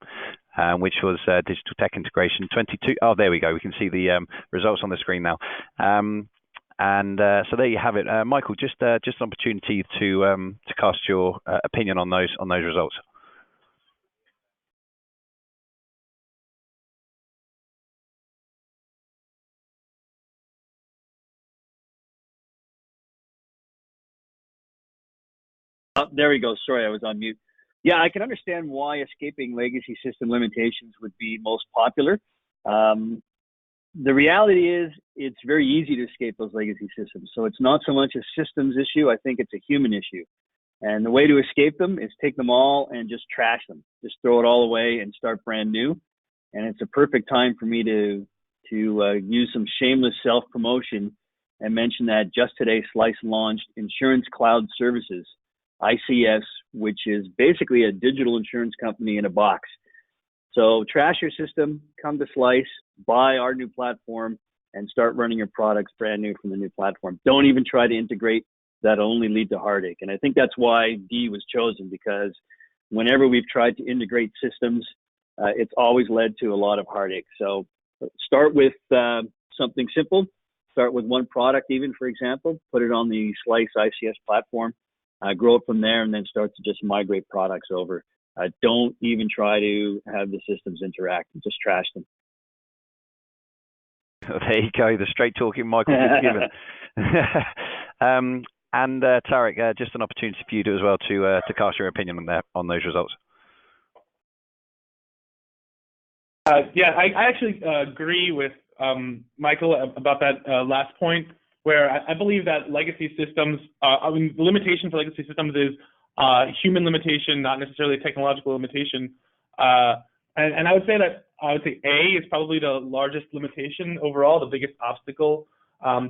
which was digital tech integration. 22. Oh, there we go. We can see the results on the screen now. So there you have it, Michael. Just an opportunity to cast your opinion on those results. There we go. Sorry, I was on mute. Yeah, I can understand why escaping legacy system limitations would be most popular. The reality is it's very easy to escape those legacy systems. So it's not so much a systems issue. I think it's a human issue. And the way to escape them is take them all and just trash them. Just throw it all away and start brand new. And it's a perfect time for me to use some shameless self-promotion and mention that just today Slice launched Insurance Cloud Services, ICS, which is basically a digital insurance company in a box. So trash your system, come to Slice, buy our new platform, and start running your products brand new from the new platform. Don't even try to integrate. That'll only lead to heartache. And I think that's why D was chosen, because whenever we've tried to integrate systems, it's always led to a lot of heartache. So start with something simple. Start with one product even, for example. Put it on the Slice ICS platform. Grow it from there, and then start to just migrate products over. Don't even try to have the systems interact. Just trash them. There you go. The straight talking Michael is given. And Tarek, just an opportunity for you to as well to cast your opinion on those results. Yeah, I actually agree with Michael about that last point, where I believe that legacy systems, the limitation for legacy systems is human limitation, not necessarily technological limitation. And I would say A is probably the largest limitation overall, the biggest obstacle,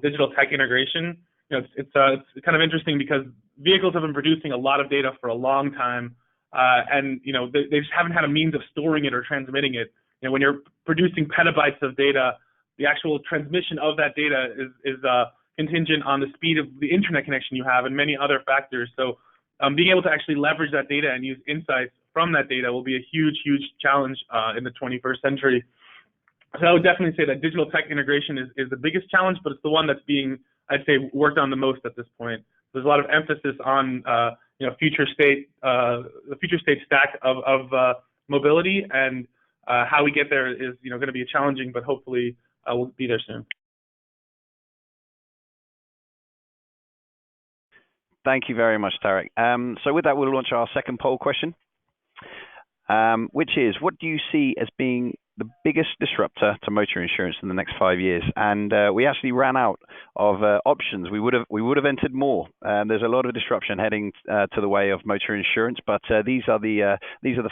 digital tech integration. It's kind of interesting because vehicles have been producing a lot of data for a long time, and they just haven't had a means of storing it or transmitting it. When you're producing petabytes of data, the actual transmission of that data is contingent on the speed of the internet connection you have and many other factors. So being able to actually leverage that data and use insights from that data will be a huge, huge challenge in the 21st century. So I would definitely say that digital tech integration is the biggest challenge, but it's the one that's being, I'd say, worked on the most at this point. There's a lot of emphasis on the future state stack of mobility, and how we get there is going to be challenging, but hopefully we'll be there soon. Thank you very much, Tarek. So with that, we'll launch our second poll question, which is, what do you see as being the biggest disruptor to motor insurance in the next 5 years? And we actually ran out of options. We would have entered more. There's a lot of disruption heading to the way of motor insurance, but these are the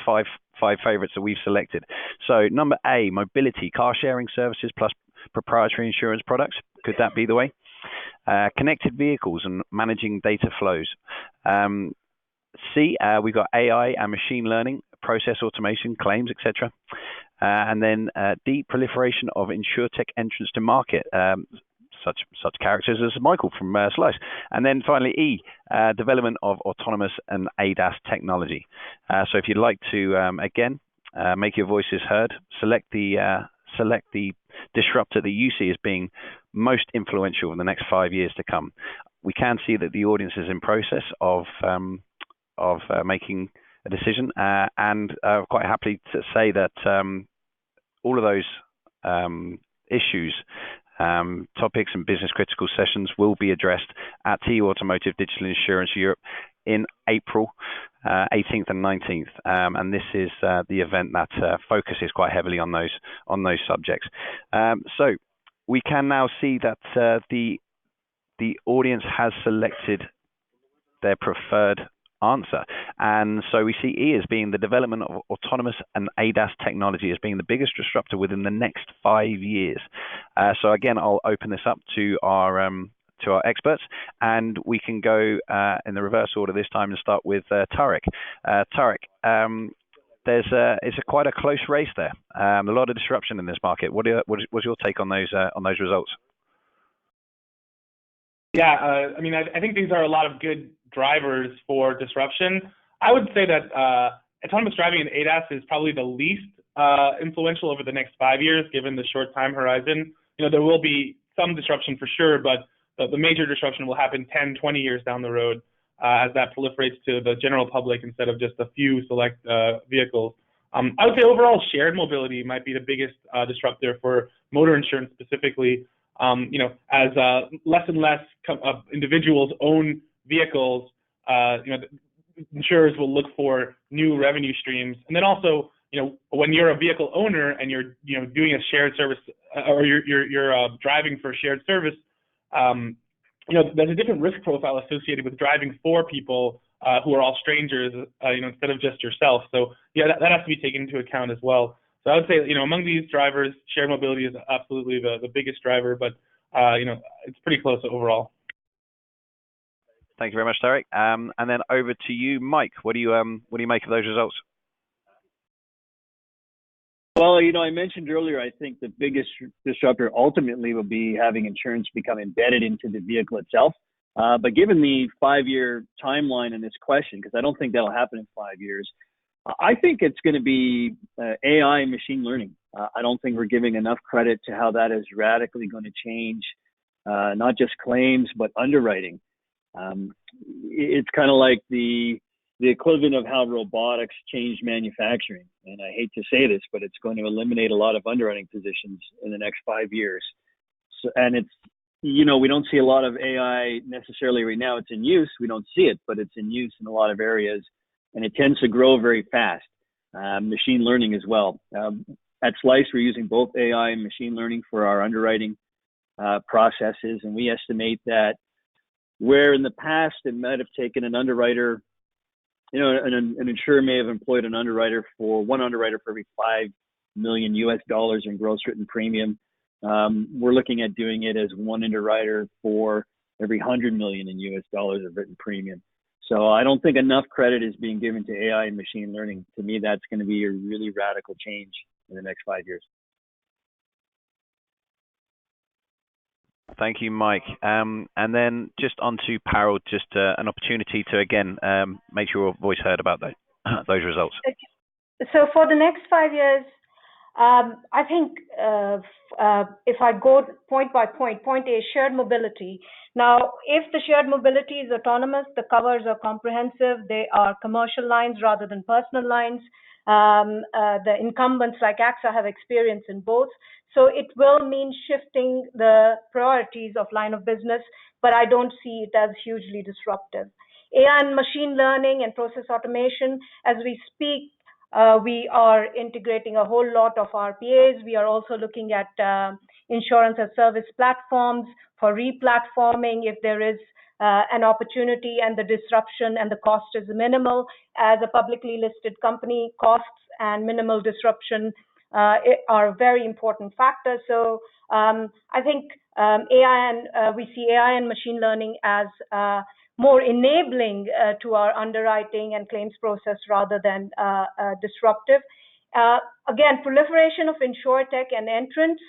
five favorites that we've selected. So number A, mobility, car sharing services plus proprietary insurance products. Could that be the way? Connected vehicles and managing data flows. C, we've got AI and machine learning, process automation, claims, etc. And then D, proliferation of insurtech entrance to market, such characters as Michael from Slice. And then finally E, development of autonomous and ADAS technology. So if you'd like to, again, make your voices heard, select the disruptor that you see as being most influential in the next 5 years to come. We can see that the audience is in process of making a decision, and quite happy to say that all of those issues, topics and business critical sessions will be addressed at TU-Automotive Digital Insurance Europe in April 18th and 19th, and this is the event that focuses quite heavily on those subjects. So we can now see that the audience has selected their preferred answer, and so we see E as being the development of autonomous and ADAS technology as being the biggest disruptor within the next 5 years. So again, I'll open this up to our experts, and we can go in the reverse order this time and start with Tarek. Tarek, it's quite a close race there. A lot of disruption in this market. What's your take on those results? Yeah, I mean, I think these are a lot of good drivers for disruption. I would say that autonomous driving and ADAS is probably the least influential over the next 5 years, given the short time horizon. You know, there will be some disruption for sure, but the major disruption will happen 10, 20 years down the road as that proliferates to the general public instead of just a few select vehicles. I would say overall shared mobility might be the biggest disruptor for motor insurance specifically. You know, as less and less individuals own vehicles, you know, insurers will look for new revenue streams. And then also, you know, when you're a vehicle owner and you're, you know, doing a shared service or you're driving for a shared service, you know, there's a different risk profile associated with driving for people who are all strangers, you know, instead of just yourself. So yeah, that has to be taken into account as well. So I would say, you know, among these drivers, shared mobility is absolutely the biggest driver, but you know, it's pretty close overall. Thank you very much, Tarek. And then over to you, Mike. What do you make of those results? Well, you know, I mentioned earlier, I think the biggest disruptor ultimately will be having insurance become embedded into the vehicle itself. But given the 5-year timeline in this question, because I don't think that'll happen in 5 years, I think it's going to be AI and machine learning. I don't think we're giving enough credit to how that is radically going to change not just claims, but underwriting. It's kind of like the equivalent of how robotics changed manufacturing. And I hate to say this, but it's going to eliminate a lot of underwriting positions in the next 5 years. So, and it's, you know, we don't see a lot of AI necessarily right now. It's in use. We don't see it, but it's in use in a lot of areas. And it tends to grow very fast. Machine learning as well. At Slice, we're using both AI and machine learning for our underwriting processes. And we estimate that where in the past it might have taken an underwriter, you know, an insurer may have employed one underwriter for every $5 million in gross written premium. We're looking at doing it as one underwriter for every $100 million of written premium. So I don't think enough credit is being given to AI and machine learning. To me, that's going to be a really radical change in the next 5 years. Thank you, Mike. And then just on to Parul, just an opportunity to, again, make your voice heard about those results. So for the next 5 years, I think if I go point by point, point A, shared mobility. Now, if the shared mobility is autonomous, the covers are comprehensive. They are commercial lines rather than personal lines. The incumbents like AXA have experience in both. So it will mean shifting the priorities of line of business, but I don't see it as hugely disruptive. AI and machine learning and process automation, as we speak, we are integrating a whole lot of RPAs. We are also looking at insurance as service platforms for replatforming if there is an opportunity and the disruption and the cost is minimal. As a publicly listed company, costs and minimal disruption are very important factors. So I think we see AI and machine learning as more enabling to our underwriting and claims process rather than disruptive. Again, proliferation of insurtech and entrants.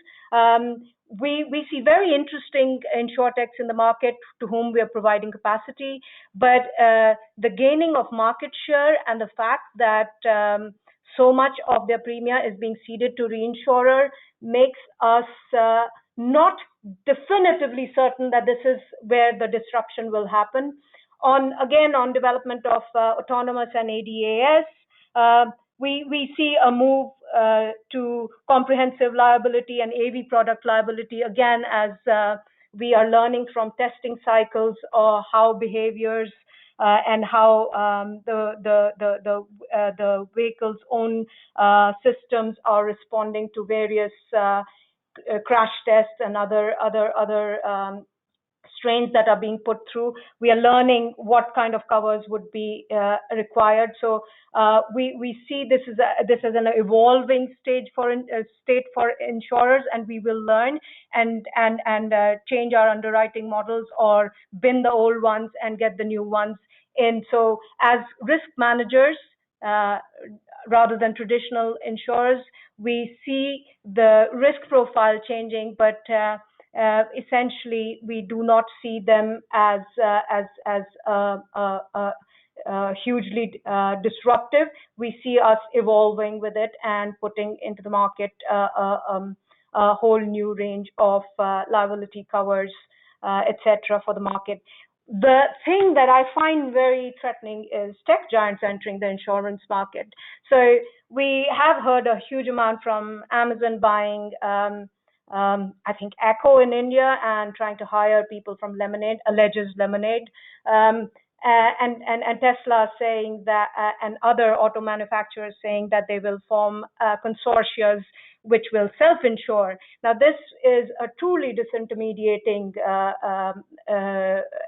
We see very interesting insurtechs in the market to whom we are providing capacity, but the gaining of market share and the fact that so much of their premia is being ceded to reinsurer makes us not definitively certain that this is where the disruption will happen. On development of autonomous and ADAS, we see a move to comprehensive liability and AV product liability, again, as we are learning from testing cycles or how behaviors and how the vehicle's own systems are responding to various crash tests and other strains that are being put through. We are learning what kind of covers would be required. So we see this is an evolving state for insurers, and we will learn and change our underwriting models or bin the old ones and get the new ones in. So as risk managers, rather than traditional insurers, we see the risk profile changing, but essentially we do not see them as hugely disruptive. We see us evolving with it and putting into the market a whole new range of liability covers, etc., for the market. The thing that I find very threatening is tech giants entering the insurance market. So we have heard a huge amount from Amazon buying, I think, Echo in India and trying to hire people from Lemonade, alleges Lemonade, and Tesla saying that, and other auto manufacturers saying that they will form consortia which will self-insure. Now, this is a truly disintermediating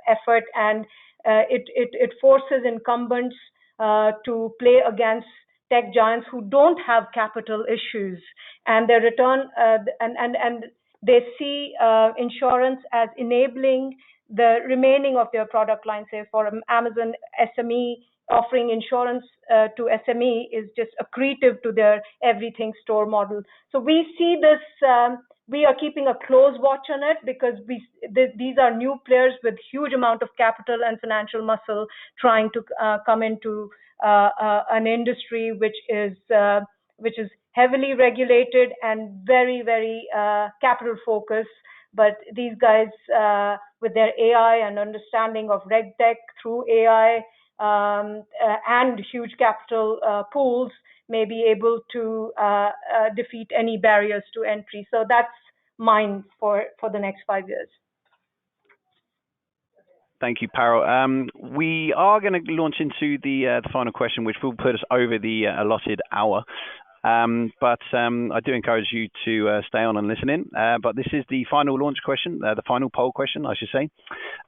effort, and it forces incumbents to play against tech giants who don't have capital issues, and their return and they see insurance as enabling the remaining of their product line. Say for Amazon SME, offering insurance to SME is just accretive to their everything store model. So we see this. We are keeping a close watch on it because these are new players with huge amount of capital and financial muscle trying to come into an industry which is heavily regulated and very, very capital focused. But these guys, with their AI and understanding of RegTech through AI and huge capital pools, may be able to defeat any barriers to entry. So that's mine for the next 5 years. Thank you, Parul. We are going to launch into the final question, which will put us over the allotted hour. But I do encourage you to stay on and listen in. But this is the final launch question, the final poll question, I should say.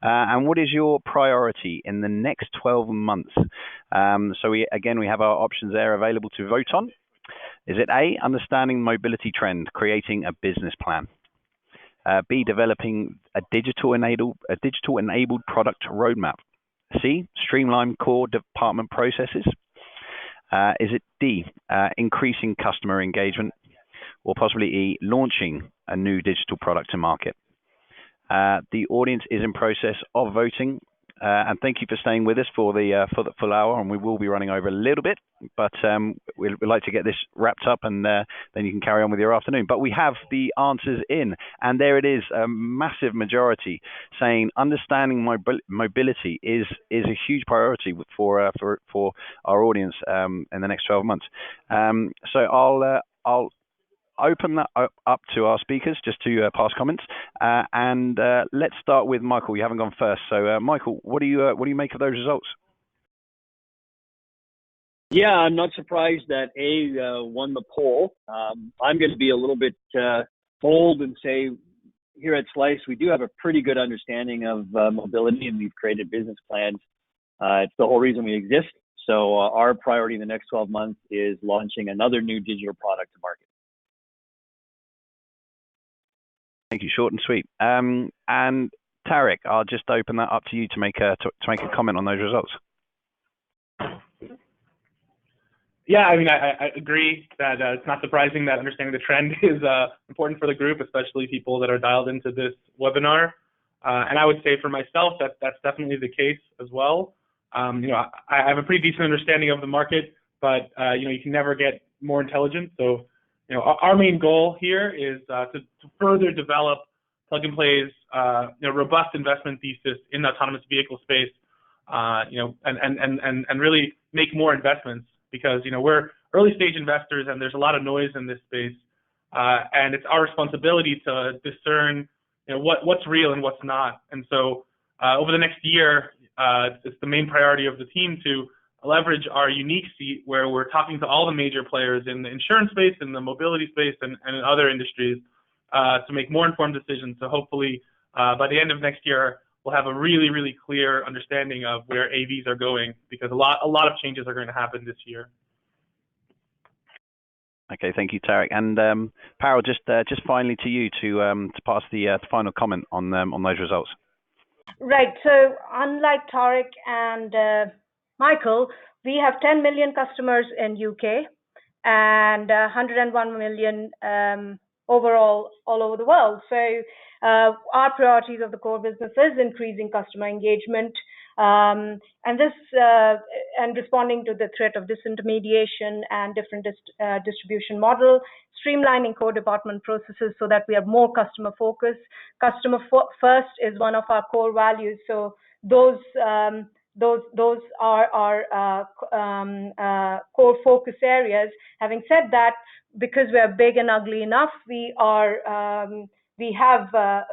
And what is your priority in the next 12 months? So we have our options there available to vote on. Is it A, understanding the mobility trend, creating a business plan? B, developing a digital-enabled product roadmap? C, streamline core department processes? Is it D, increasing customer engagement? Or possibly E, launching a new digital product to market? The audience is in process of voting. And thank you for staying with us for the full hour. And we will be running over a little bit, but we'd like to get this wrapped up, and then you can carry on with your afternoon. But we have the answers in, and there it is, a massive majority saying understanding mobility is a huge priority for our audience in the next 12 months. So I'll open that up to our speakers just to pass comments, and let's start with Michael. You haven't gone first, so Michael, what do you make of those results? Yeah, I'm not surprised that A won the poll. I'm going to be a little bit bold and say here at Slice we do have a pretty good understanding of mobility, and we've created business plans. It's the whole reason we exist. So our priority in the next 12 months is launching another new digital product to market. Thank you, short and sweet. And Tarek, I'll just open that up to you to make a comment on those results. Yeah, I mean, I agree that it's not surprising that understanding the trend is important for the group, especially people that are dialed into this webinar. And I would say for myself that that's definitely the case as well. I have a pretty decent understanding of the market, but you can never get more intelligent. So our main goal here is to further develop Plug and Play's robust investment thesis in the autonomous vehicle space, and really make more investments, because we're early stage investors and there's a lot of noise in this space, and it's our responsibility to discern what's real and what's not. And so over the next year, it's the main priority of the team to leverage our unique seat where we're talking to all the major players in the insurance space, in the mobility space, and in other industries to make more informed decisions. So hopefully by the end of next year, we'll have a really, really clear understanding of where AVs are going, because a lot of changes are going to happen this year. Okay, thank you, Tarek. And Parul, just finally to you to pass the final comment on those results. Right. So unlike Tarek and Michael, we have 10 million customers in UK and 101 million overall all over the world. So our priorities of the core business is increasing customer engagement, and responding to the threat of disintermediation and different distribution model, streamlining core department processes so that we are more customer focused. Customer first is one of our core values. So those are our core focus areas. Having said that, because we are big and ugly enough, we have a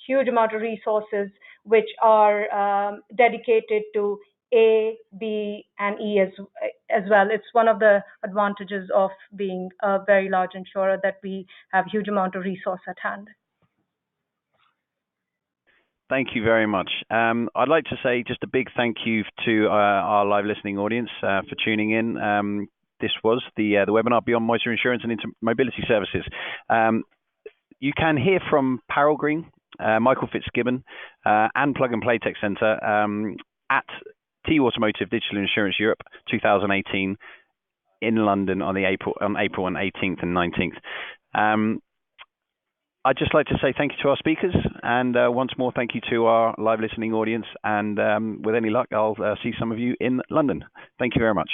huge amount of resources which are dedicated to A, B, and E as well. It's one of the advantages of being a very large insurer that we have huge amount of resource at hand. Thank you very much. I'd like to say just a big thank you to our live listening audience for tuning in. This was the webinar Beyond Motor Insurance and Mobility Services. You can hear from Parul Green, Michael Fitzgibbon, and Plug and Play Tech Centre at TU-Automotive Digital Insurance Europe 2018 in London on April 18th and 19th. I'd just like to say thank you to our speakers, and once more thank you to our live listening audience, and with any luck I'll see some of you in London. Thank you very much.